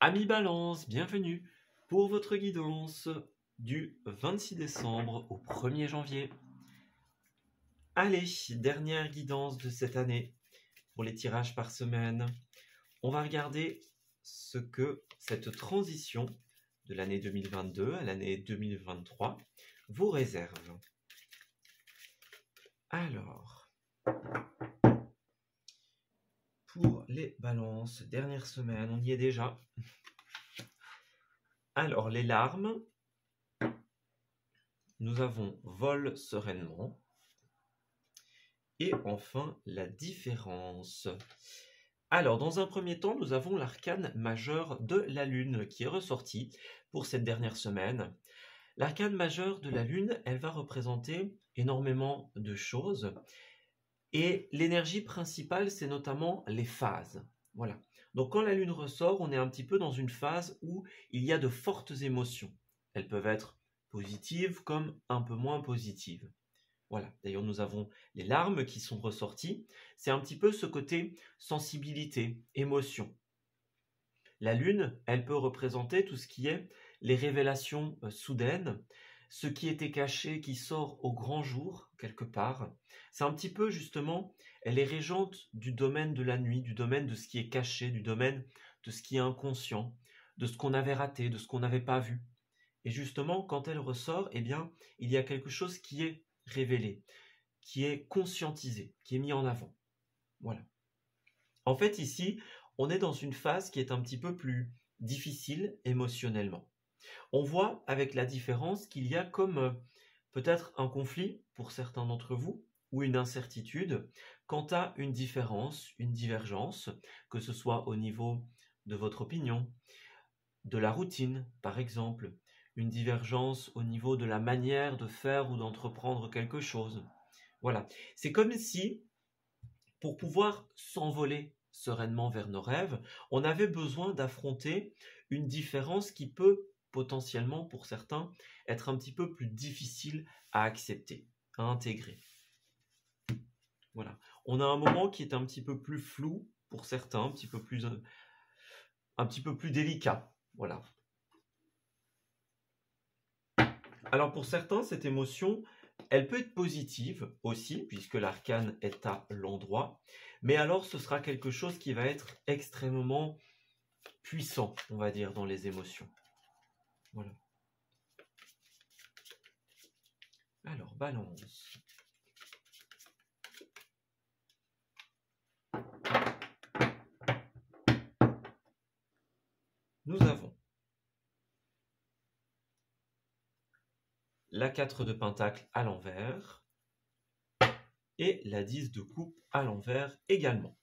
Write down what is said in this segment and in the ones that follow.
Amis Balance, bienvenue pour votre guidance du 26 décembre au 1er janvier. Allez, dernière guidance de cette année pour les tirages par semaine. On va regarder ce que cette transition de l'année 2022 à l'année 2023 vous réserve. Alors, pour les balances, dernière semaine, on y est déjà. Alors, les larmes, nous avons vol sereinement. Et enfin, la différence. Alors, dans un premier temps, nous avons l'arcane majeur de la Lune qui est ressorti pour cette dernière semaine. L'arcane majeur de la Lune, elle va représenter énormément de choses. Et l'énergie principale, c'est notamment les phases. Voilà. Donc, quand la Lune ressort, on est un petit peu dans une phase où il y a de fortes émotions. Elles peuvent être positives comme un peu moins positives. Voilà, d'ailleurs nous avons les larmes qui sont ressorties. C'est un petit peu ce côté sensibilité, émotion. La lune, elle peut représenter tout ce qui est les révélations soudaines, ce qui était caché qui sort au grand jour, quelque part. C'est un petit peu justement, elle est régente du domaine de la nuit, du domaine de ce qui est caché, du domaine de ce qui est inconscient, de ce qu'on avait raté, de ce qu'on n'avait pas vu. Et justement, quand elle ressort, eh bien, il y a quelque chose qui est révélé, qui est conscientisé, qui est mis en avant. Voilà. En fait, ici, on est dans une phase qui est un petit peu plus difficile émotionnellement. On voit avec la différence qu'il y a comme peut-être un conflit pour certains d'entre vous, ou une incertitude quant à une différence, une divergence, que ce soit au niveau de votre opinion, de la routine, par exemple, une divergence au niveau de la manière de faire ou d'entreprendre quelque chose. Voilà. C'est comme si, pour pouvoir s'envoler sereinement vers nos rêves, on avait besoin d'affronter une différence qui peut potentiellement, pour certains, être un petit peu plus difficile à accepter, à intégrer. Voilà. On a un moment qui est un petit peu plus flou pour certains, un petit peu plus délicat. Voilà. Alors pour certains, cette émotion, elle peut être positive aussi, puisque l'arcane est à l'endroit, mais alors ce sera quelque chose qui va être extrêmement puissant, on va dire, dans les émotions. Voilà. Alors, balance. Nous avons la 4 de pentacle à l'envers et la 10 de coupe à l'envers également.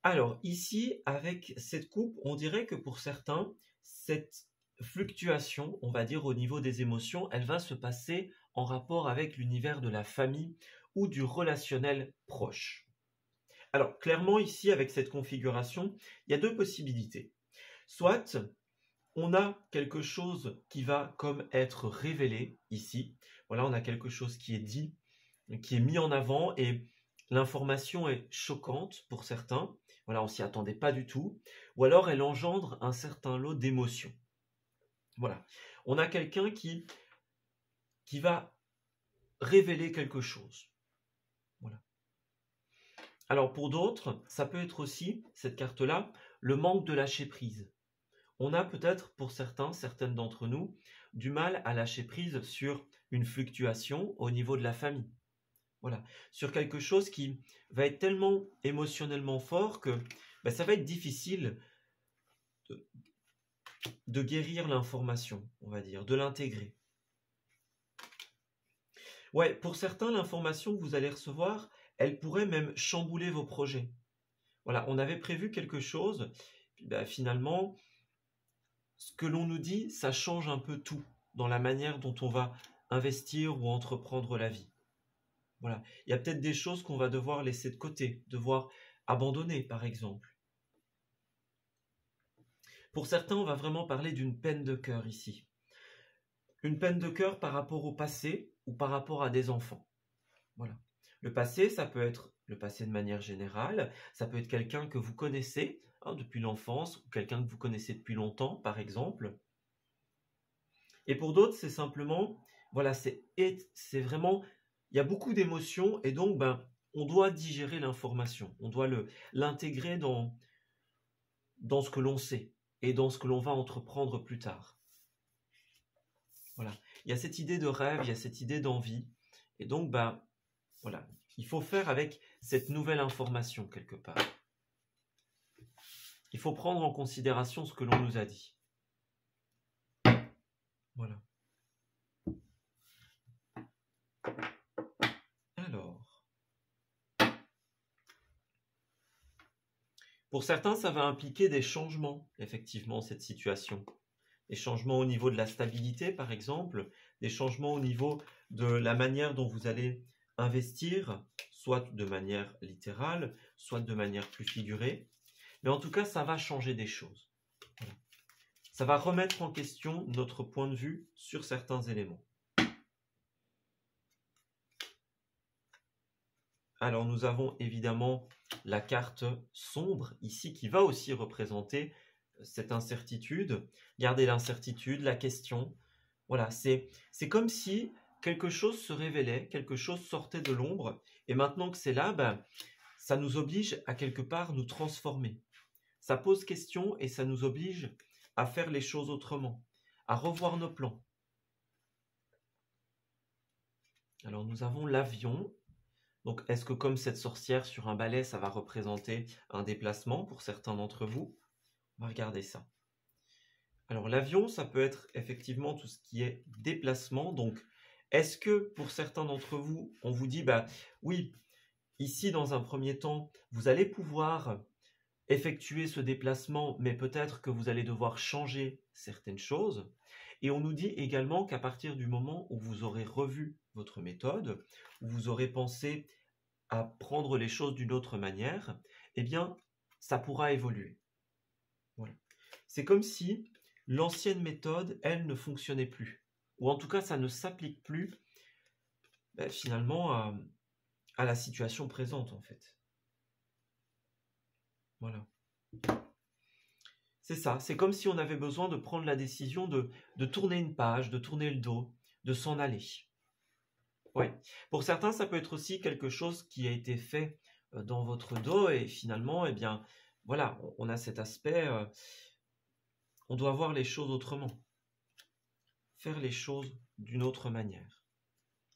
Alors ici, avec cette coupe, on dirait que pour certains, cette fluctuation, on va dire au niveau des émotions, elle va se passer en rapport avec l'univers de la famille ou du relationnel proche. Alors clairement ici, avec cette configuration, il y a deux possibilités. Soit on a quelque chose qui va comme être révélé ici. Voilà, on a quelque chose qui est dit, qui est mis en avant et l'information est choquante pour certains. Voilà, on s'y attendait pas du tout. Ou alors elle engendre un certain lot d'émotions. Voilà, on a quelqu'un qui va révéler quelque chose. Voilà. Alors pour d'autres, ça peut être aussi, cette carte-là, le manque de lâcher prise. On a peut-être, pour certains, certaines d'entre nous, du mal à lâcher prise sur une fluctuation au niveau de la famille. Voilà, sur quelque chose qui va être tellement émotionnellement fort que ça va être difficile de guérir l'information, on va dire, de l'intégrer. Ouais, pour certains, l'information que vous allez recevoir, elle pourrait même chambouler vos projets. Voilà, on avait prévu quelque chose, puis finalement, ce que l'on nous dit, ça change un peu tout dans la manière dont on va investir ou entreprendre la vie. Voilà, il y a peut-être des choses qu'on va devoir laisser de côté, devoir abandonner par exemple. Pour certains, on va vraiment parler d'une peine de cœur ici. Une peine de cœur par rapport au passé ou par rapport à des enfants. Voilà. Le passé, ça peut être le passé de manière générale, ça peut être quelqu'un que vous connaissez depuis l'enfance, ou quelqu'un que vous connaissez depuis longtemps, par exemple. Et pour d'autres, c'est simplement, voilà, c'est vraiment, il y a beaucoup d'émotions et donc, on doit digérer l'information, on doit l'intégrer dans ce que l'on sait et dans ce que l'on va entreprendre plus tard. Voilà. Il y a cette idée de rêve, il y a cette idée d'envie. Et donc, voilà, il faut faire avec cette nouvelle information quelque part. Il faut prendre en considération ce que l'on nous a dit. Voilà. Alors, pour certains, ça va impliquer des changements, effectivement, cette situation. Des changements au niveau de la stabilité, par exemple, des changements au niveau de la manière dont vous allez investir, soit de manière littérale, soit de manière plus figurée. Mais en tout cas, ça va changer des choses. Voilà. Ça va remettre en question notre point de vue sur certains éléments. Alors, nous avons évidemment la carte sombre ici qui va aussi représenter cette incertitude. Regardez l'incertitude, la question. Voilà, c'est comme si quelque chose se révélait, quelque chose sortait de l'ombre, et maintenant que c'est là, ça nous oblige à quelque part nous transformer. Ça pose question et ça nous oblige à faire les choses autrement, à revoir nos plans. Alors nous avons l'avion. Donc est-ce que comme cette sorcière sur un balai, ça va représenter un déplacement pour certains d'entre vous? On va regarder ça. Alors l'avion, ça peut être effectivement tout ce qui est déplacement. Donc est-ce que pour certains d'entre vous, on vous dit, oui, ici dans un premier temps, vous allez pouvoir effectuer ce déplacement, mais peut-être que vous allez devoir changer certaines choses. Et on nous dit également qu'à partir du moment où vous aurez revu votre méthode, où vous aurez pensé à prendre les choses d'une autre manière, eh bien, ça pourra évoluer. Voilà. C'est comme si l'ancienne méthode, elle, ne fonctionnait plus. Ou en tout cas, ça ne s'applique plus, finalement, à la situation présente, en fait. Voilà. C'est ça, c'est comme si on avait besoin de prendre la décision de tourner une page, de tourner le dos, de s'en aller. Oui. Pour certains, ça peut être aussi quelque chose qui a été fait dans votre dos et finalement, eh bien, voilà, on a cet aspect, on doit voir les choses autrement, faire les choses d'une autre manière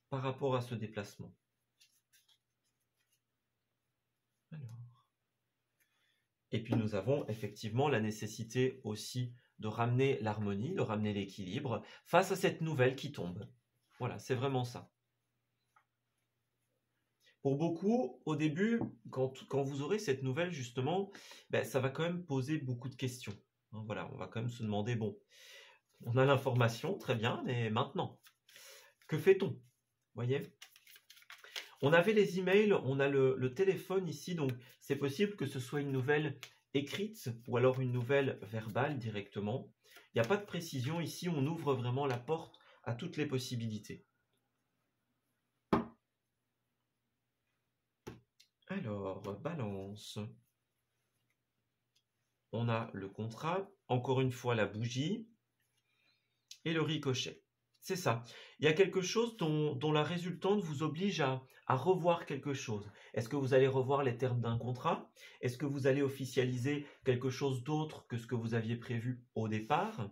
par rapport à ce déplacement. Alors. Et puis nous avons effectivement la nécessité aussi de ramener l'harmonie, de ramener l'équilibre face à cette nouvelle qui tombe. Voilà, c'est vraiment ça. Pour beaucoup, au début, quand vous aurez cette nouvelle, justement, ça va quand même poser beaucoup de questions. Voilà, on va quand même se demander, bon, on a l'information, très bien, mais maintenant, que fait-on? Voyez? On avait les emails, on a le téléphone ici, donc c'est possible que ce soit une nouvelle écrite ou alors une nouvelle verbale directement. Il n'y a pas de précision ici, on ouvre vraiment la porte à toutes les possibilités. Alors, balance. On a le contrat, encore une fois la bougie et le ricochet. C'est ça. Il y a quelque chose dont la résultante vous oblige à revoir quelque chose. Est-ce que vous allez revoir les termes d'un contrat? Est-ce que vous allez officialiser quelque chose d'autre que ce que vous aviez prévu au départ?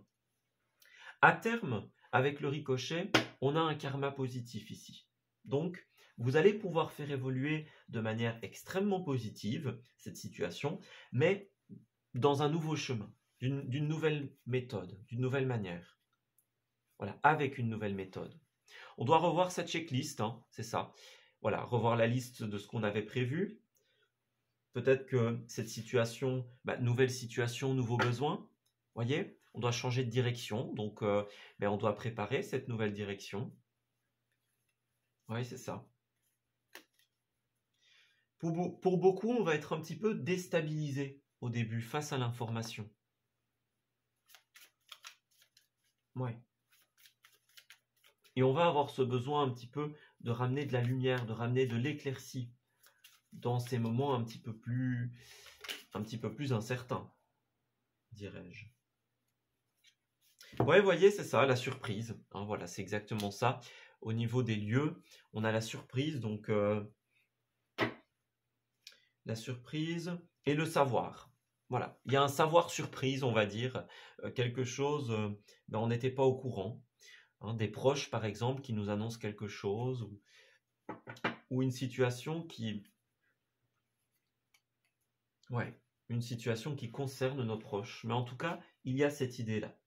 À terme, avec le ricochet, on a un karma positif ici. Donc, vous allez pouvoir faire évoluer de manière extrêmement positive cette situation, mais dans un nouveau chemin, d'une nouvelle méthode, d'une nouvelle manière. Voilà, avec une nouvelle méthode. On doit revoir cette checklist, c'est ça. Voilà, revoir la liste de ce qu'on avait prévu. Peut-être que cette situation, nouvelle situation, nouveaux besoins. Voyez, on doit changer de direction, donc on doit préparer cette nouvelle direction. Oui, c'est ça. Pour beaucoup, on va être un petit peu déstabilisé au début face à l'information. Ouais. Et on va avoir ce besoin un petit peu de ramener de la lumière, de ramener de l'éclaircie dans ces moments un petit peu plus incertains, dirais-je. Ouais, vous voyez, c'est ça, la surprise. Hein, voilà, c'est exactement ça. Au niveau des lieux, on a la surprise, donc la surprise et le savoir. Voilà, il y a un savoir surprise, on va dire, quelque chose, ben, on n'était pas au courant. Hein, des proches, par exemple, qui nous annoncent quelque chose, ou une situation qui... Ouais, une situation qui concerne nos proches. Mais en tout cas, il y a cette idée-là.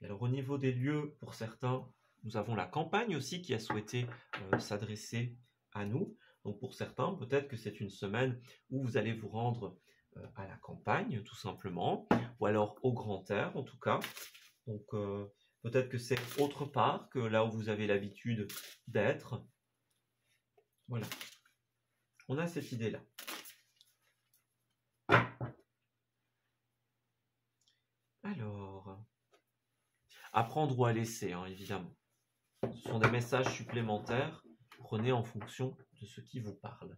Alors au niveau des lieux, pour certains, nous avons la campagne aussi qui a souhaité s'adresser à nous. Donc pour certains, peut-être que c'est une semaine où vous allez vous rendre à la campagne, tout simplement, ou alors au grand air, en tout cas. Donc peut-être que c'est autre part que là où vous avez l'habitude d'être. Voilà. On a cette idée-là. Alors, à prendre ou à laisser, hein, évidemment. Ce sont des messages supplémentaires. Prenez en fonction de ce qui vous parle.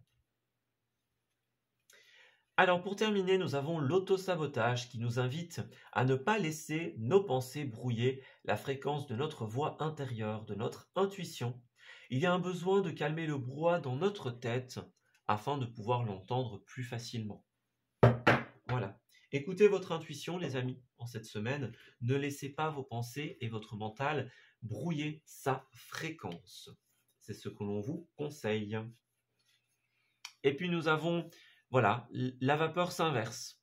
Alors pour terminer, nous avons l'auto-sabotage qui nous invite à ne pas laisser nos pensées brouiller la fréquence de notre voix intérieure, de notre intuition. Il y a un besoin de calmer le brouhaha dans notre tête afin de pouvoir l'entendre plus facilement. Voilà. Écoutez votre intuition, les amis, en cette semaine. Ne laissez pas vos pensées et votre mental brouiller sa fréquence. C'est ce que l'on vous conseille. Et puis nous avons, voilà, la vapeur s'inverse.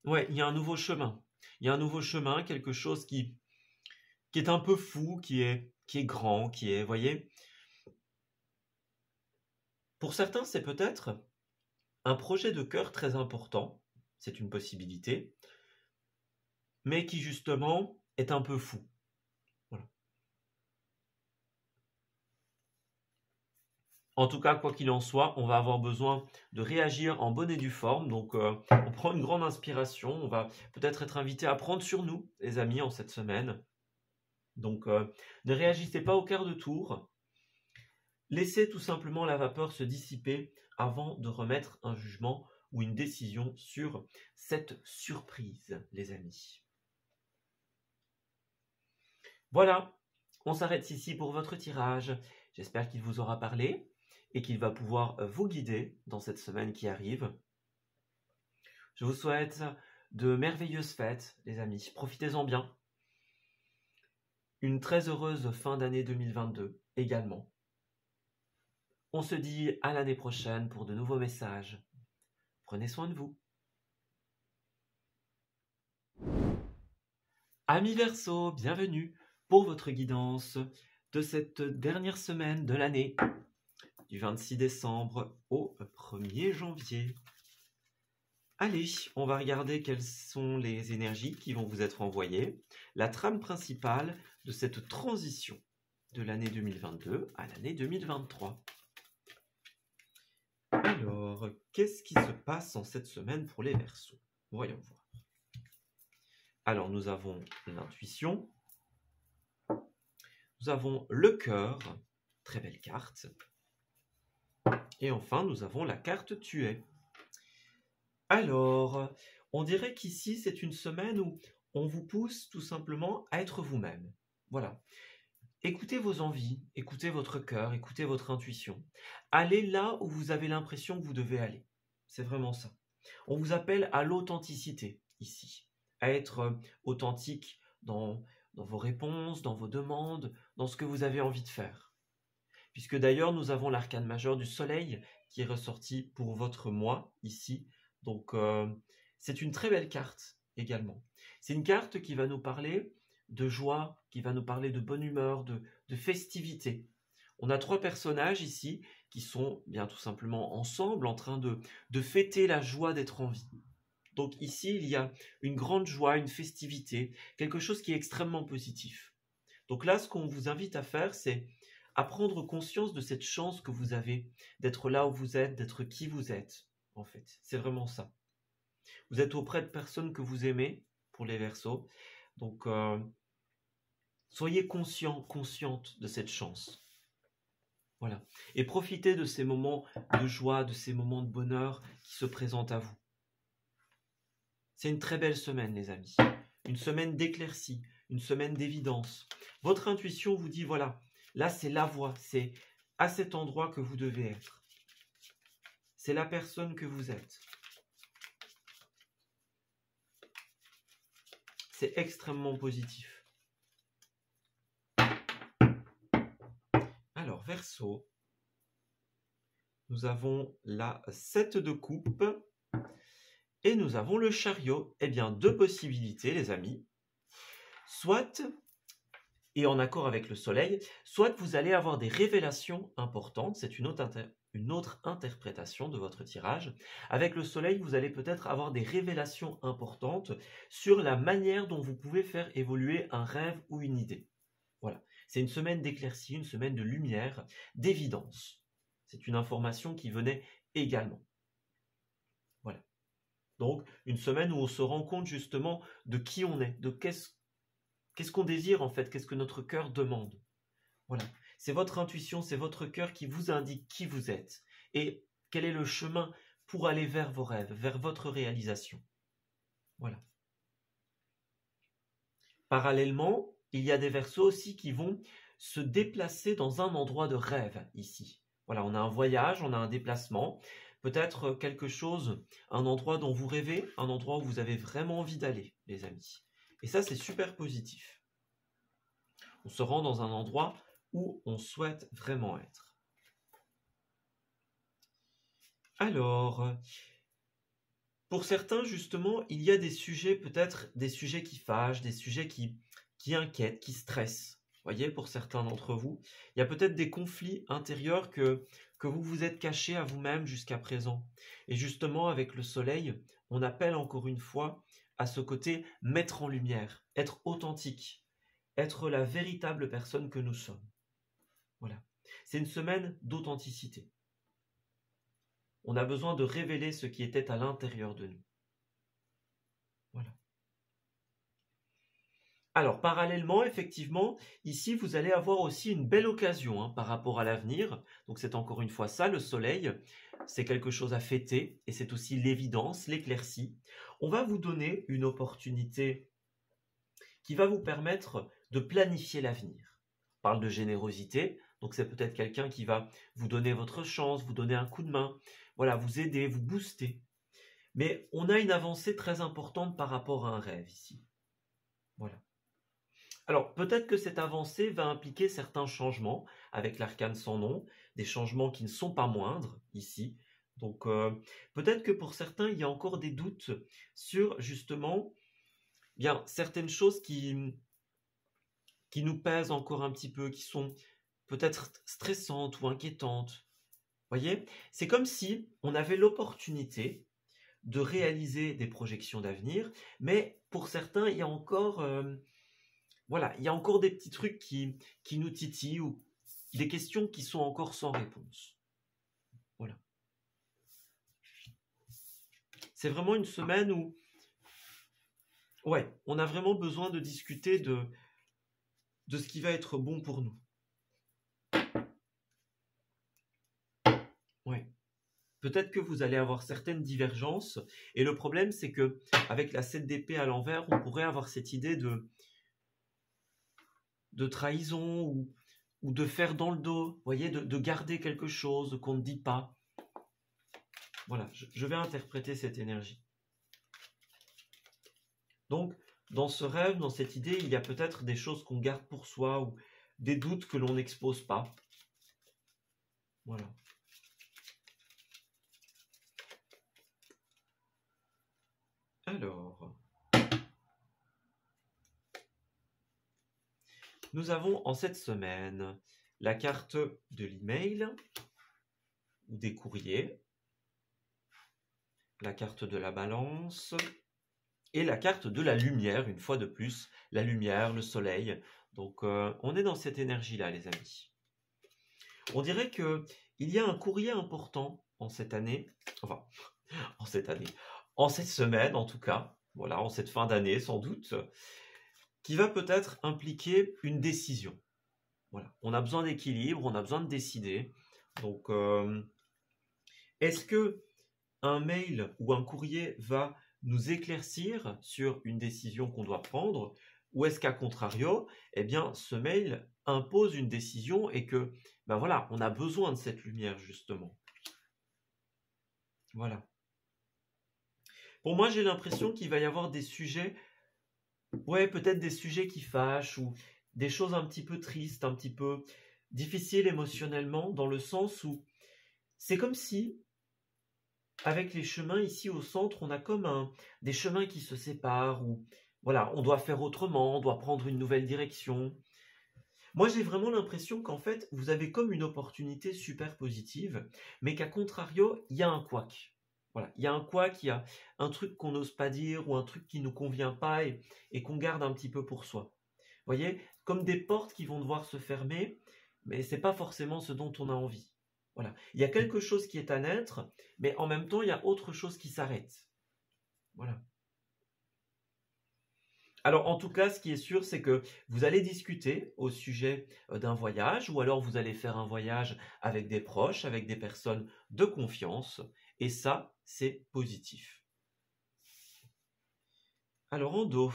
Ouais, il y a un nouveau chemin. Il y a un nouveau chemin, quelque chose qui est un peu fou, qui est grand, qui est, voyez. Pour certains, c'est peut-être un projet de cœur très important, c'est une possibilité, mais qui justement est un peu fou. Voilà. En tout cas, quoi qu'il en soit, on va avoir besoin de réagir en bonne et due forme. Donc, on prend une grande inspiration. On va peut-être être invité à prendre sur nous, les amis, en cette semaine. Donc, ne réagissez pas au quart de tour. Laissez tout simplement la vapeur se dissiper avant de remettre un jugement ou une décision sur cette surprise, les amis. Voilà, on s'arrête ici pour votre tirage. J'espère qu'il vous aura parlé et qu'il va pouvoir vous guider dans cette semaine qui arrive. Je vous souhaite de merveilleuses fêtes, les amis. Profitez-en bien. Une très heureuse fin d'année 2022 également. On se dit à l'année prochaine pour de nouveaux messages. Prenez soin de vous. Amis Verseau, bienvenue pour votre guidance de cette dernière semaine de l'année, du 26 décembre au 1er janvier. Allez, on va regarder quelles sont les énergies qui vont vous être envoyées, la trame principale de cette transition de l'année 2022 à l'année 2023. Alors, qu'est-ce qui se passe en cette semaine pour les Verseaux? Voyons voir. Alors, nous avons l'intuition, nous avons le cœur, très belle carte, et enfin, nous avons la carte tuée. Alors, on dirait qu'ici, c'est une semaine où on vous pousse tout simplement à être vous-même. Voilà. Écoutez vos envies, écoutez votre cœur, écoutez votre intuition. Allez là où vous avez l'impression que vous devez aller. C'est vraiment ça. On vous appelle à l'authenticité ici, à être authentique dans vos réponses, dans vos demandes, dans ce que vous avez envie de faire. Puisque d'ailleurs, nous avons l'arcane majeur du soleil qui est ressorti pour votre mois ici. Donc, c'est une très belle carte également. C'est une carte qui va nous parler de joie, qui va nous parler de bonne humeur, de festivité. On a 3 personnages ici qui sont bien tout simplement ensemble en train de fêter la joie d'être en vie. Donc ici, il y a une grande joie, une festivité, quelque chose qui est extrêmement positif. Donc là, ce qu'on vous invite à faire, c'est à prendre conscience de cette chance que vous avez d'être là où vous êtes, d'être qui vous êtes, en fait. C'est vraiment ça. Vous êtes auprès de personnes que vous aimez pour les Verseaux. Donc, soyez conscients, conscientes de cette chance. Voilà. Et profitez de ces moments de joie, de ces moments de bonheur qui se présentent à vous. C'est une très belle semaine, les amis. Une semaine d'éclaircie, une semaine d'évidence. Votre intuition vous dit, voilà, là c'est la voie, c'est à cet endroit que vous devez être. C'est la personne que vous êtes. C'est extrêmement positif. Alors, Verseau, nous avons la 7 de coupe et nous avons le chariot. Eh bien, deux possibilités, les amis. Soit, et en accord avec le soleil, soit vous allez avoir des révélations importantes, c'est une autre interprétation de votre tirage. Avec le soleil, vous allez peut-être avoir des révélations importantes sur la manière dont vous pouvez faire évoluer un rêve ou une idée. Voilà. C'est une semaine d'éclaircie, une semaine de lumière, d'évidence. C'est une information qui venait également. Voilà. Donc, une semaine où on se rend compte justement de qui on est, de qu'est-ce qu'on désire en fait, qu'est-ce que notre cœur demande. Voilà. C'est votre intuition, c'est votre cœur qui vous indique qui vous êtes et quel est le chemin pour aller vers vos rêves, vers votre réalisation. Voilà. Parallèlement, il y a des Verseaux aussi qui vont se déplacer dans un endroit de rêve ici. Voilà, on a un voyage, on a un déplacement, peut-être quelque chose, un endroit dont vous rêvez, un endroit où vous avez vraiment envie d'aller, les amis. Et ça, c'est super positif. On se rend dans un endroit où on souhaite vraiment être. Alors, pour certains, justement, il y a des sujets, peut-être des sujets qui fâchent, des sujets qui inquiètent, qui stressent. Vous voyez, pour certains d'entre vous, il y a peut-être des conflits intérieurs que vous vous êtes cachés à vous-même jusqu'à présent. Et justement, avec le soleil, on appelle encore une fois à ce côté mettre en lumière, être authentique, être la véritable personne que nous sommes. Voilà. C'est une semaine d'authenticité. On a besoin de révéler ce qui était à l'intérieur de nous. Voilà. Alors, parallèlement, effectivement, ici, vous allez avoir aussi une belle occasion par rapport à l'avenir. Donc, c'est encore une fois ça, le soleil. C'est quelque chose à fêter et c'est aussi l'évidence, l'éclaircie. On va vous donner une opportunité qui va vous permettre de planifier l'avenir. On parle de générosité, donc c'est peut-être quelqu'un qui va vous donner votre chance, vous donner un coup de main, voilà, vous aider, vous booster. Mais on a une avancée très importante par rapport à un rêve ici. Voilà. Alors, peut-être que cette avancée va impliquer certains changements avec l'arcane sans nom, des changements qui ne sont pas moindres ici. Donc, peut-être que pour certains, il y a encore des doutes sur justement bien certaines choses qui nous pèsent encore un petit peu, qui sont peut-être stressantes ou inquiétantes. Vous voyez, c'est comme si on avait l'opportunité de réaliser des projections d'avenir, mais pour certains, il y a encore... voilà, il y a encore des petits trucs qui nous titillent ou des questions qui sont encore sans réponse. Voilà. C'est vraiment une semaine où, ouais, on a vraiment besoin de discuter de ce qui va être bon pour nous. Ouais. Peut-être que vous allez avoir certaines divergences et le problème, c'est que avec la 7 d'épée à l'envers, on pourrait avoir cette idée de trahison ou de faire dans le dos, vous voyez, de garder quelque chose qu'on ne dit pas. Voilà, je vais interpréter cette énergie. Donc, dans ce rêve, dans cette idée, il y a peut-être des choses qu'on garde pour soi ou des doutes que l'on n'expose pas. Voilà. Alors, nous avons en cette semaine la carte de l'email ou des courriers, la carte de la balance et la carte de la lumière, une fois de plus, la lumière, le soleil. Donc, on est dans cette énergie-là, les amis. On dirait qu'il y a un courrier important en cette année, enfin, en cette semaine en tout cas, voilà, en cette fin d'année sans doute, qui va peut-être impliquer une décision. Voilà, on a besoin d'équilibre, on a besoin de décider. Donc, est-ce que un mail ou un courrier va nous éclaircir sur une décision qu'on doit prendre, ou est-ce qu'à contrario, eh bien, ce mail impose une décision et que, ben voilà, on a besoin de cette lumière justement. Voilà. Pour moi, j'ai l'impression qu'il va y avoir des sujets, ouais, peut-être des sujets qui fâchent ou des choses un petit peu tristes, un petit peu difficiles émotionnellement, dans le sens où c'est comme si, avec les chemins ici au centre, on a comme des chemins qui se séparent, ou voilà, on doit faire autrement, on doit prendre une nouvelle direction. Moi, j'ai vraiment l'impression qu'en fait, vous avez comme une opportunité super positive, mais qu'à contrario, il y a un couac. Voilà, il y a un couac, il y a un truc qu'on n'ose pas dire ou un truc qui ne nous convient pas et qu'on garde un petit peu pour soi. Vous voyez, comme des portes qui vont devoir se fermer, mais c'est pas forcément ce dont on a envie. Voilà, il y a quelque chose qui est à naître, mais en même temps, il y a autre chose qui s'arrête. Voilà. Alors, en tout cas, ce qui est sûr, c'est que vous allez discuter au sujet d'un voyage, ou alors vous allez faire un voyage avec des proches, avec des personnes de confiance, et ça, c'est positif. Alors, en dos,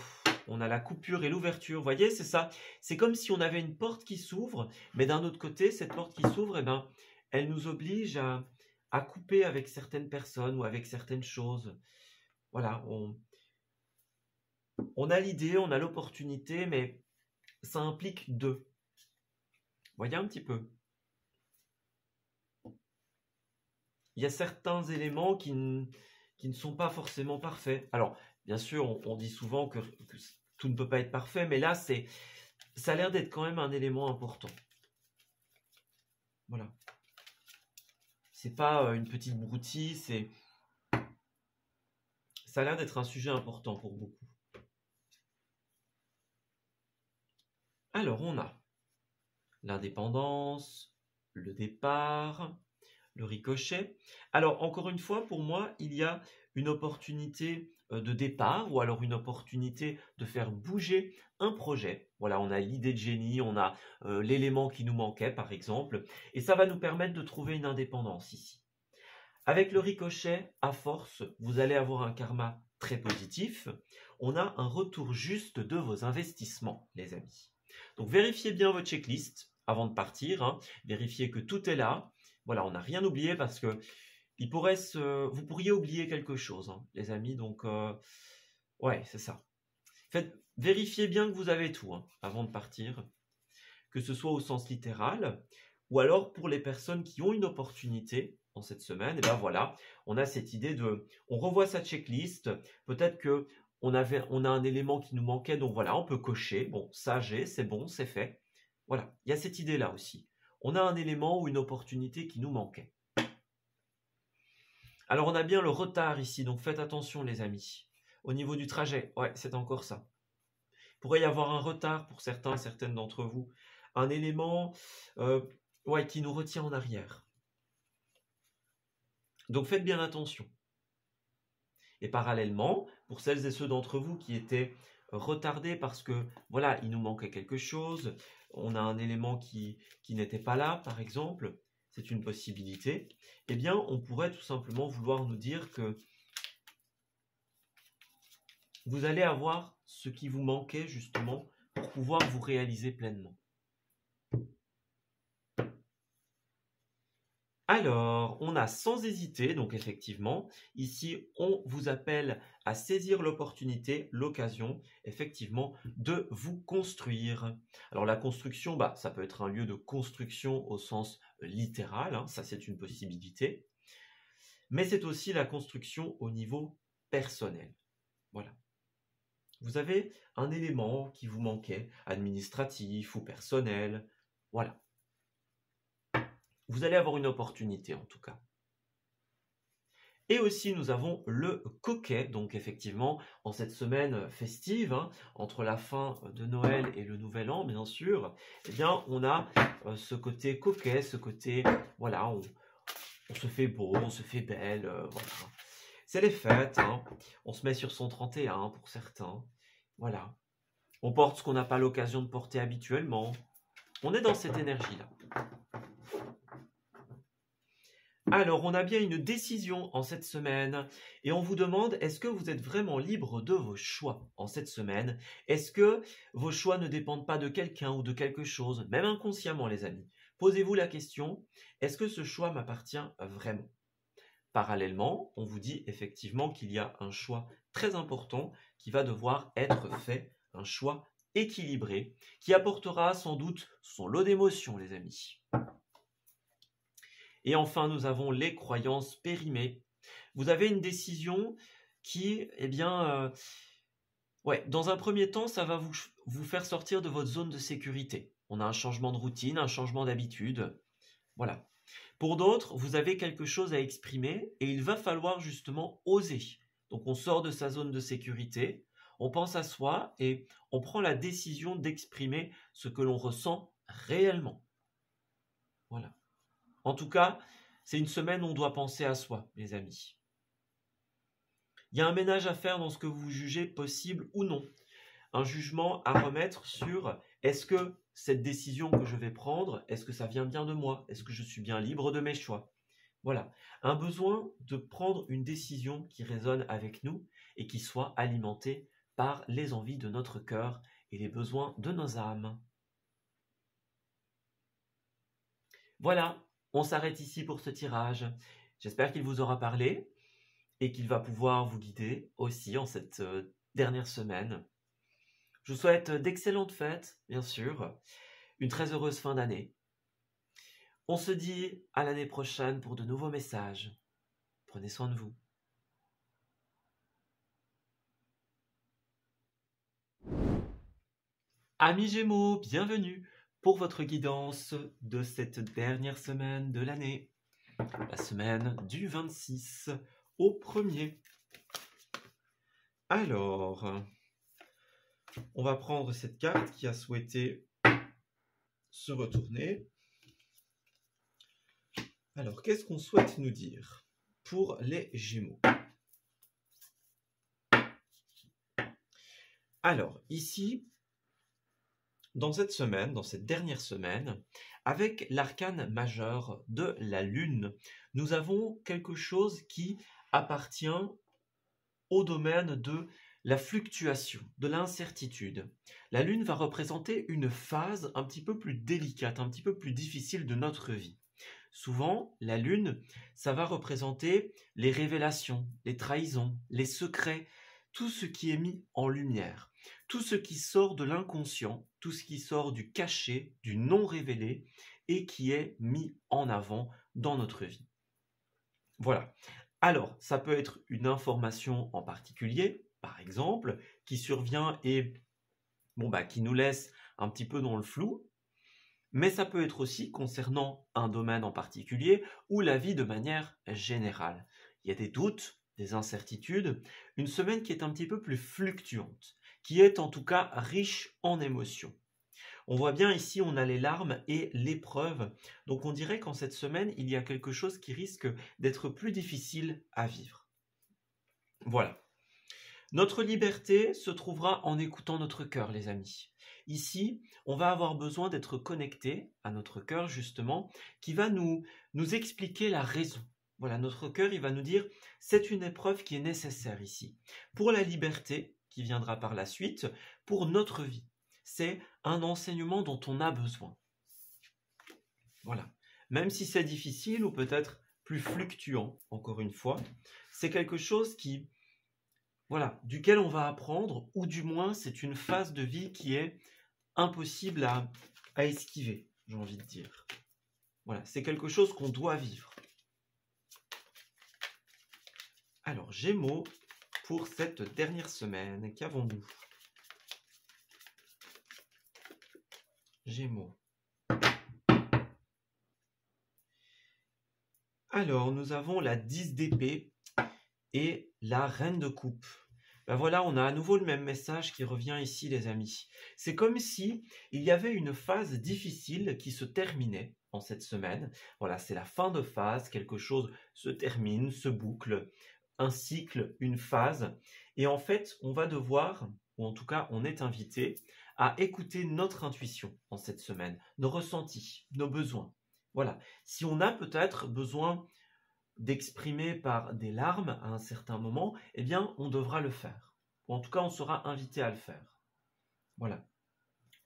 on a la coupure et l'ouverture. Vous voyez, c'est ça. C'est comme si on avait une porte qui s'ouvre, mais d'un autre côté, cette porte qui s'ouvre, eh ben, elle nous oblige à couper avec certaines personnes ou avec certaines choses. Voilà, on a l'idée, on a l'opportunité, mais ça implique deux. Voyez un petit peu. Il y a certains éléments qui ne sont pas forcément parfaits. Alors, bien sûr, on dit souvent que tout ne peut pas être parfait, mais là, ça a l'air d'être quand même un élément important. Voilà. C'est pas une petite broutille, ça a l'air d'être un sujet important pour beaucoup. Alors, on a l'indépendance, le départ, le ricochet. Alors, encore une fois, pour moi, il y a une opportunité de départ ou alors une opportunité de faire bouger un projet. Voilà, on a l'idée de génie, on a l'élément qui nous manquait, par exemple, et ça va nous permettre de trouver une indépendance ici. Avec le ricochet, à force, vous allez avoir un karma très positif. On a un retour juste de vos investissements, les amis. Donc, vérifiez bien votre checklist avant de partir. Hein. Vérifiez que tout est là. Voilà, on n'a rien oublié parce que vous pourriez oublier quelque chose, hein, les amis. Donc, ouais, c'est ça. Vérifiez bien que vous avez tout hein, avant de partir, que ce soit au sens littéral, ou alors pour les personnes qui ont une opportunité en cette semaine, et ben voilà, on a cette idée on revoit sa checklist, peut-être que on a un élément qui nous manquait, donc voilà, on peut cocher, bon, ça j'ai, c'est bon, c'est fait. Voilà, il y a cette idée-là aussi. On a un élément ou une opportunité qui nous manquait. Alors on a bien le retard ici, donc faites attention les amis. Au niveau du trajet, ouais, c'est encore ça. Il pourrait y avoir un retard pour certaines d'entre vous. Un élément ouais, qui nous retient en arrière. Donc faites bien attention. Et parallèlement, pour celles et ceux d'entre vous qui étaient retardés parce que voilà, il nous manquait quelque chose, on a un élément qui n'était pas là, par exemple, c'est une possibilité, eh bien, on pourrait tout simplement vouloir nous dire que vous allez avoir ce qui vous manquait justement pour pouvoir vous réaliser pleinement. Alors, on a sans hésiter, donc effectivement, ici, on vous appelle à saisir l'opportunité, l'occasion, effectivement, de vous construire. Alors, la construction, ça peut être un lieu de construction au sens littéral, hein, ça c'est une possibilité, mais c'est aussi la construction au niveau personnel. Voilà. Vous avez un élément qui vous manquait, administratif ou personnel, voilà. Vous allez avoir une opportunité en tout cas. Et aussi nous avons le coquet, donc effectivement en cette semaine festive, hein, entre la fin de Noël et le Nouvel An bien sûr, eh bien on a ce côté coquet, ce côté, voilà, on se fait beau, on se fait belle, voilà. C'est les fêtes, hein. On se met sur son 31 pour certains. Voilà. On porte ce qu'on n'a pas l'occasion de porter habituellement. On est dans cette énergie-là. Alors, on a bien une décision en cette semaine et on vous demande, est-ce que vous êtes vraiment libre de vos choix en cette semaine? Est-ce que vos choix ne dépendent pas de quelqu'un ou de quelque chose, même inconsciemment, les amis? Posez-vous la question, est-ce que ce choix m'appartient vraiment? Parallèlement, on vous dit effectivement qu'il y a un choix très important qui va devoir être fait, un choix équilibré, qui apportera sans doute son lot d'émotions, les amis. Et enfin, nous avons les croyances périmées. Vous avez une décision qui, dans un premier temps, ça va vous faire sortir de votre zone de sécurité. On a un changement de routine, un changement d'habitude. Voilà. Pour d'autres, vous avez quelque chose à exprimer et il va falloir justement oser. Donc on sort de sa zone de sécurité, on pense à soi et on prend la décision d'exprimer ce que l'on ressent réellement. Voilà. En tout cas, c'est une semaine où on doit penser à soi, les amis. Il y a un ménage à faire dans ce que vous jugez possible ou non. Un jugement à remettre sur est-ce que cette décision que je vais prendre, est-ce que ça vient bien de moi? Est-ce que je suis bien libre de mes choix? Voilà. Un besoin de prendre une décision qui résonne avec nous et qui soit alimentée par les envies de notre cœur et les besoins de nos âmes. Voilà. On s'arrête ici pour ce tirage. J'espère qu'il vous aura parlé et qu'il va pouvoir vous guider aussi en cette dernière semaine. Je vous souhaite d'excellentes fêtes, bien sûr, une très heureuse fin d'année. On se dit à l'année prochaine pour de nouveaux messages. Prenez soin de vous. Amis Gémeaux, bienvenue pour votre guidance de cette dernière semaine de l'année. La semaine du 26 au 1er. Alors, on va prendre cette carte qui a souhaité se retourner. Alors, qu'est-ce qu'on souhaite nous dire pour les Gémeaux? Alors, ici, dans cette semaine, dans cette dernière semaine, avec l'arcane majeur de la Lune, nous avons quelque chose qui appartient au domaine de la fluctuation, de l'incertitude. La Lune va représenter une phase un petit peu plus délicate, un petit peu plus difficile de notre vie. Souvent, la Lune, ça va représenter les révélations, les trahisons, les secrets, tout ce qui est mis en lumière, tout ce qui sort de l'inconscient, tout ce qui sort du caché, du non révélé et qui est mis en avant dans notre vie. Voilà. Alors, ça peut être une information en particulier, par exemple, qui survient et qui nous laisse un petit peu dans le flou, mais ça peut être aussi concernant un domaine en particulier ou la vie de manière générale. Il y a des doutes, des incertitudes, une semaine qui est un petit peu plus fluctuante, qui est en tout cas riche en émotions. On voit bien ici, on a les larmes et l'épreuve. Donc on dirait qu'en cette semaine, il y a quelque chose qui risque d'être plus difficile à vivre. Voilà. Notre liberté se trouvera en écoutant notre cœur, les amis. Ici, on va avoir besoin d'être connecté à notre cœur, justement, qui va nous expliquer la raison. Voilà, notre cœur, il va nous dire, c'est une épreuve qui est nécessaire ici. Pour la liberté, qui viendra par la suite, pour notre vie. C'est un enseignement dont on a besoin. Voilà. Même si c'est difficile ou peut-être plus fluctuant, encore une fois, c'est quelque chose qui, duquel on va apprendre, ou du moins c'est une phase de vie qui est impossible à esquiver, j'ai envie de dire. Voilà, c'est quelque chose qu'on doit vivre. Alors, Gémeaux, pour cette dernière semaine, qu'avons-nous? Gémeaux. Alors, nous avons la 10 d'épée et la reine de coupe. Ben voilà, on a à nouveau le même message qui revient ici, les amis. C'est comme si il y avait une phase difficile qui se terminait en cette semaine. Voilà, c'est la fin de phase, quelque chose se termine, se boucle. un cycle, une phase. Et en fait, on va devoir, ou en tout cas, on est invité à écouter notre intuition en cette semaine, nos ressentis, nos besoins. Voilà. Si on a peut-être besoin d'exprimer par des larmes à un certain moment, eh bien, on devra le faire. Ou en tout cas, on sera invité à le faire. Voilà.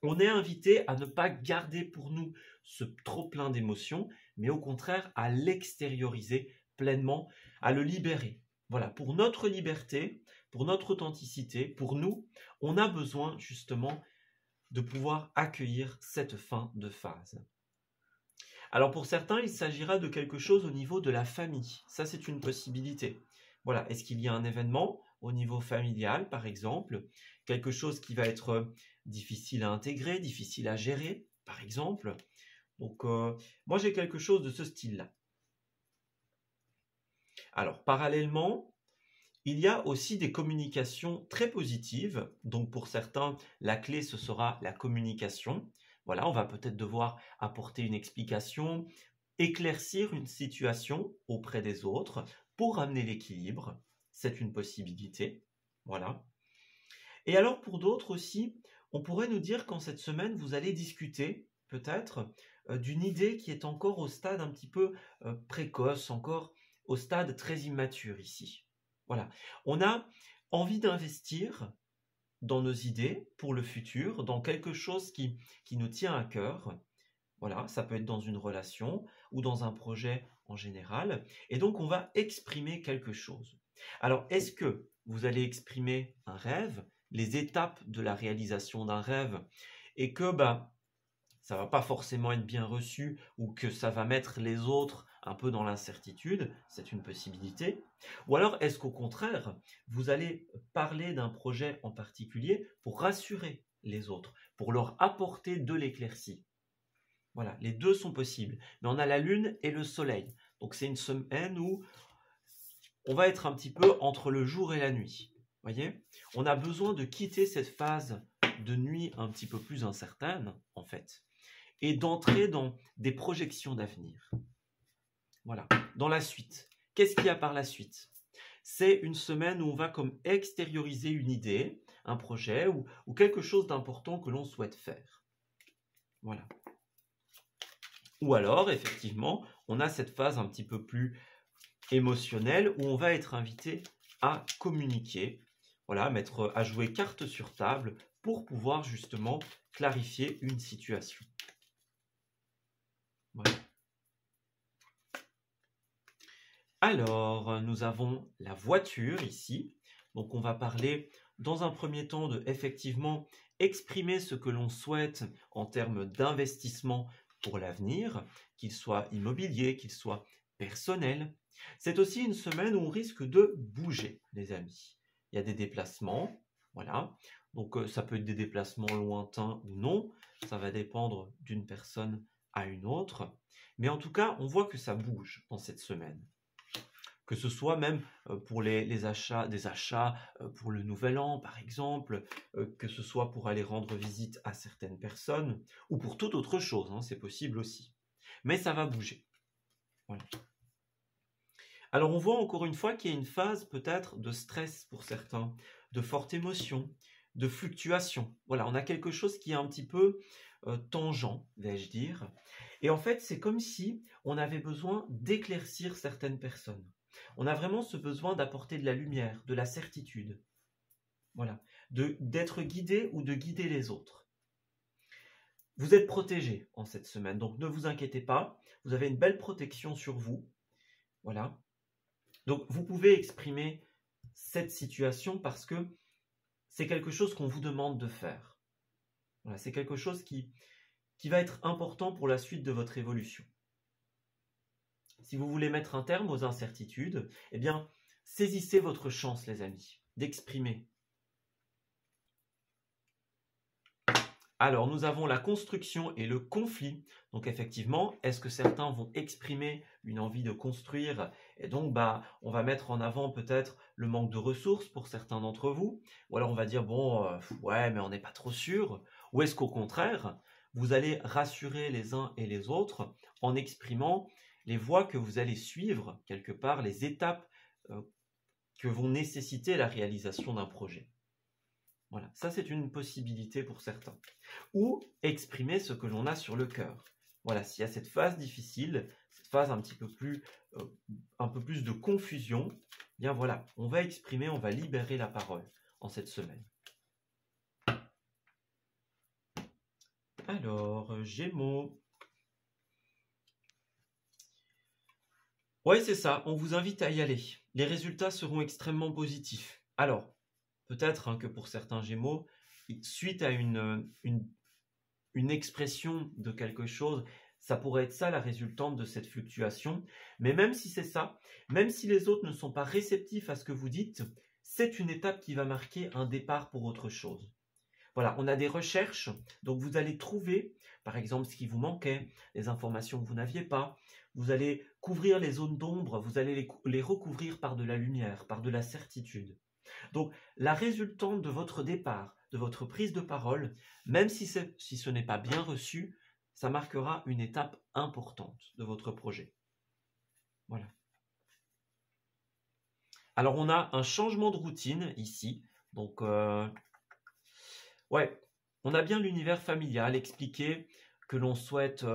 On est invité à ne pas garder pour nous ce trop-plein d'émotions, mais au contraire à l'extérioriser pleinement, à le libérer. Voilà, pour notre liberté, pour notre authenticité, pour nous, on a besoin justement de pouvoir accueillir cette fin de phase. Alors pour certains, il s'agira de quelque chose au niveau de la famille. Ça, c'est une possibilité. Voilà, est-ce qu'il y a un événement au niveau familial, par exemple, quelque chose qui va être difficile à intégrer, difficile à gérer, par exemple. Donc, moi, j'ai quelque chose de ce style-là. Alors, parallèlement, il y a aussi des communications très positives. Donc, pour certains, la clé, ce sera la communication. Voilà, on va peut-être devoir apporter une explication, éclaircir une situation auprès des autres pour amener l'équilibre. C'est une possibilité. Voilà. Et alors, pour d'autres aussi, on pourrait nous dire qu'en cette semaine, vous allez discuter peut-être d'une idée qui est encore au stade un petit peu précoce, encore au stade très immature ici. Voilà. On a envie d'investir dans nos idées pour le futur, dans quelque chose qui nous tient à cœur. Voilà, ça peut être dans une relation ou dans un projet en général. Et donc, on va exprimer quelque chose. Alors, est-ce que vous allez exprimer un rêve, les étapes de la réalisation d'un rêve, et que ça va pas forcément être bien reçu ou que ça va mettre les autres un peu dans l'incertitude, c'est une possibilité. Ou alors, est-ce qu'au contraire, vous allez parler d'un projet en particulier pour rassurer les autres, pour leur apporter de l'éclaircie? Voilà, les deux sont possibles. Mais on a la lune et le soleil. Donc c'est une semaine où on va être un petit peu entre le jour et la nuit. Voyez? On a besoin de quitter cette phase de nuit un petit peu plus incertaine, en fait, et d'entrer dans des projections d'avenir. Voilà, dans la suite. Qu'est-ce qu'il y a par la suite? C'est une semaine où on va comme extérioriser une idée, un projet ou quelque chose d'important que l'on souhaite faire. Voilà. Ou alors, effectivement, on a cette phase un petit peu plus émotionnelle où on va être invité à communiquer, voilà, à jouer carte sur table pour pouvoir justement clarifier une situation. Voilà. Alors, nous avons la voiture ici. Donc, on va parler dans un premier temps de effectivement exprimer ce que l'on souhaite en termes d'investissement pour l'avenir, qu'il soit immobilier, qu'il soit personnel. C'est aussi une semaine où on risque de bouger, les amis. Il y a des déplacements, voilà. Donc, ça peut être des déplacements lointains ou non. Ça va dépendre d'une personne à une autre. Mais en tout cas, on voit que ça bouge dans cette semaine. Que ce soit même pour des achats pour le nouvel an, par exemple, que ce soit pour aller rendre visite à certaines personnes, ou pour toute autre chose, hein, c'est possible aussi. Mais ça va bouger. Voilà. Alors on voit encore une fois qu'il y a une phase peut-être de stress pour certains, de forte émotion, de fluctuation. Voilà, on a quelque chose qui est un petit peu tangent, vais-je dire. Et en fait, c'est comme si on avait besoin d'éclaircir certaines personnes. On a vraiment ce besoin d'apporter de la lumière, de la certitude. Voilà, d'être guidé ou de guider les autres. Vous êtes protégé en cette semaine, donc ne vous inquiétez pas. Vous avez une belle protection sur vous. Voilà. Donc vous pouvez exprimer cette situation parce que c'est quelque chose qu'on vous demande de faire. Voilà, c'est quelque chose qui va être important pour la suite de votre évolution. Si vous voulez mettre un terme aux incertitudes, eh bien, saisissez votre chance, les amis, d'exprimer. Alors, nous avons la construction et le conflit. Donc, effectivement, est-ce que certains vont exprimer une envie de construire? Et donc, on va mettre en avant peut-être le manque de ressources pour certains d'entre vous. Ou alors, on va dire, bon, ouais, mais on n'est pas trop sûr. Ou est-ce qu'au contraire, vous allez rassurer les uns et les autres en exprimant les voies que vous allez suivre, quelque part, les étapes que vont nécessiter la réalisation d'un projet. Voilà, ça c'est une possibilité pour certains. Ou exprimer ce que l'on a sur le cœur. Voilà, s'il y a cette phase difficile, cette phase un peu plus de confusion, eh bien voilà, on va exprimer, on va libérer la parole en cette semaine. Alors, Gémeaux. Oui, c'est ça, on vous invite à y aller. Les résultats seront extrêmement positifs. Alors, peut-être que pour certains Gémeaux, suite à une expression de quelque chose, ça pourrait être ça la résultante de cette fluctuation. Mais même si c'est ça, même si les autres ne sont pas réceptifs à ce que vous dites, c'est une étape qui va marquer un départ pour autre chose. Voilà, on a des recherches, donc vous allez trouver, par exemple, ce qui vous manquait, les informations que vous n'aviez pas. Vous allez couvrir les zones d'ombre, vous allez les recouvrir par de la lumière, par de la certitude. Donc, la résultante de votre départ, de votre prise de parole, même si ce n'est pas bien reçu, ça marquera une étape importante de votre projet. Voilà. Alors, on a un changement de routine ici. Donc, ouais, on a bien l'univers familial, expliquer que l'on souhaite,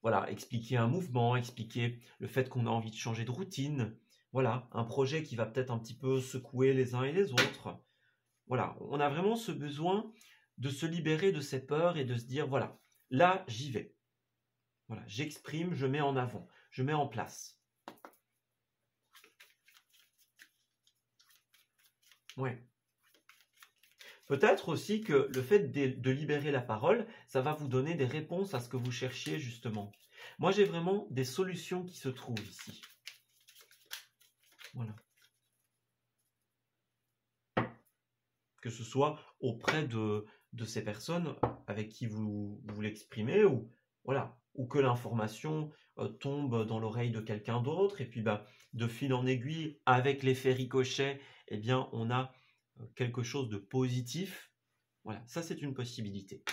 voilà, expliquer un mouvement, expliquer le fait qu'on a envie de changer de routine. Voilà, un projet qui va peut-être un petit peu secouer les uns et les autres. Voilà, on a vraiment ce besoin de se libérer de ces peurs et de se dire, voilà, là, j'y vais. Voilà, j'exprime, je mets en avant, je mets en place. Ouais. Peut-être aussi que le fait de libérer la parole, ça va vous donner des réponses à ce que vous cherchiez justement. Moi, j'ai vraiment des solutions qui se trouvent ici. Voilà. Que ce soit auprès de ces personnes avec qui vous l'exprimez, ou voilà, ou que l'information tombe dans l'oreille de quelqu'un d'autre, et puis de fil en aiguille, avec l'effet ricochet, eh bien, on a quelque chose de positif. Voilà, ça c'est une possibilité.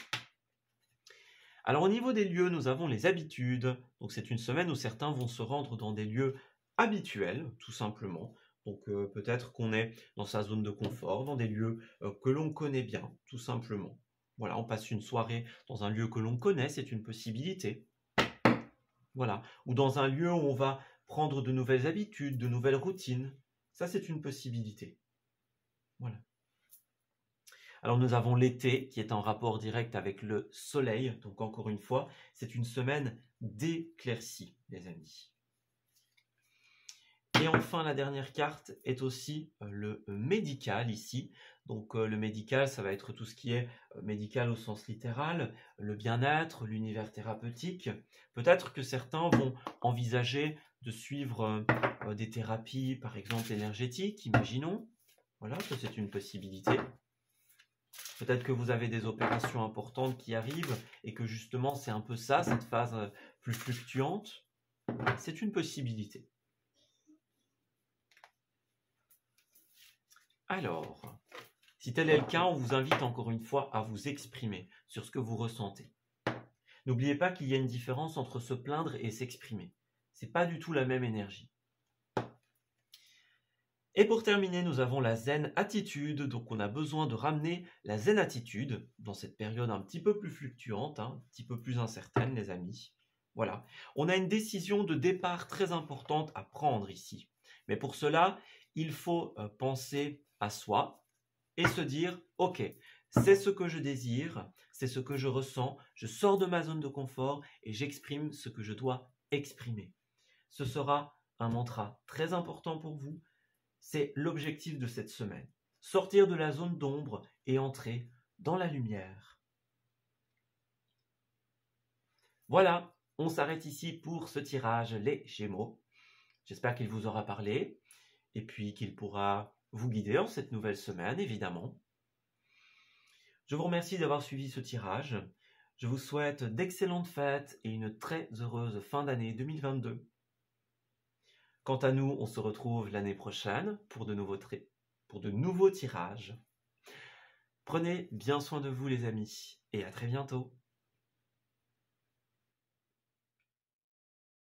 Alors au niveau des lieux, nous avons les habitudes. Donc c'est une semaine où certains vont se rendre dans des lieux habituels, tout simplement. Donc peut-être qu'on est dans sa zone de confort, dans des lieux que l'on connaît bien, tout simplement. Voilà, on passe une soirée dans un lieu que l'on connaît, c'est une possibilité. Voilà, ou dans un lieu où on va prendre de nouvelles habitudes, de nouvelles routines. Ça, c'est une possibilité. Voilà. Alors nous avons l'été qui est en rapport direct avec le soleil. Donc encore une fois, c'est une semaine d'éclaircie, les amis. Et enfin, la dernière carte est aussi le médical ici. Donc le médical, ça va être tout ce qui est médical au sens littéral, le bien-être, l'univers thérapeutique. Peut-être que certains vont envisager de suivre des thérapies, par exemple énergétiques, imaginons. Voilà, ça c'est une possibilité. Peut-être que vous avez des opérations importantes qui arrivent et que justement c'est un peu ça, cette phase plus fluctuante. C'est une possibilité. Alors, si tel est le cas, on vous invite encore une fois à vous exprimer sur ce que vous ressentez. N'oubliez pas qu'il y a une différence entre se plaindre et s'exprimer. Ce n'est pas du tout la même énergie. Et pour terminer, nous avons la zen attitude. Donc on a besoin de ramener la zen attitude dans cette période un petit peu plus fluctuante, un petit peu plus incertaine, les amis. Voilà. On a une décision de départ très importante à prendre ici. Mais pour cela, il faut penser à soi et se dire, ok, c'est ce que je désire, c'est ce que je ressens, je sors de ma zone de confort et j'exprime ce que je dois exprimer. Ce sera un mantra très important pour vous. C'est l'objectif de cette semaine. Sortir de la zone d'ombre et entrer dans la lumière. Voilà, on s'arrête ici pour ce tirage, les Gémeaux. J'espère qu'il vous aura parlé et puis qu'il pourra vous guider en cette nouvelle semaine, évidemment. Je vous remercie d'avoir suivi ce tirage. Je vous souhaite d'excellentes fêtes et une très heureuse fin d'année 2022. Quant à nous, on se retrouve l'année prochaine pour de nouveaux tirages. Prenez bien soin de vous les amis et à très bientôt.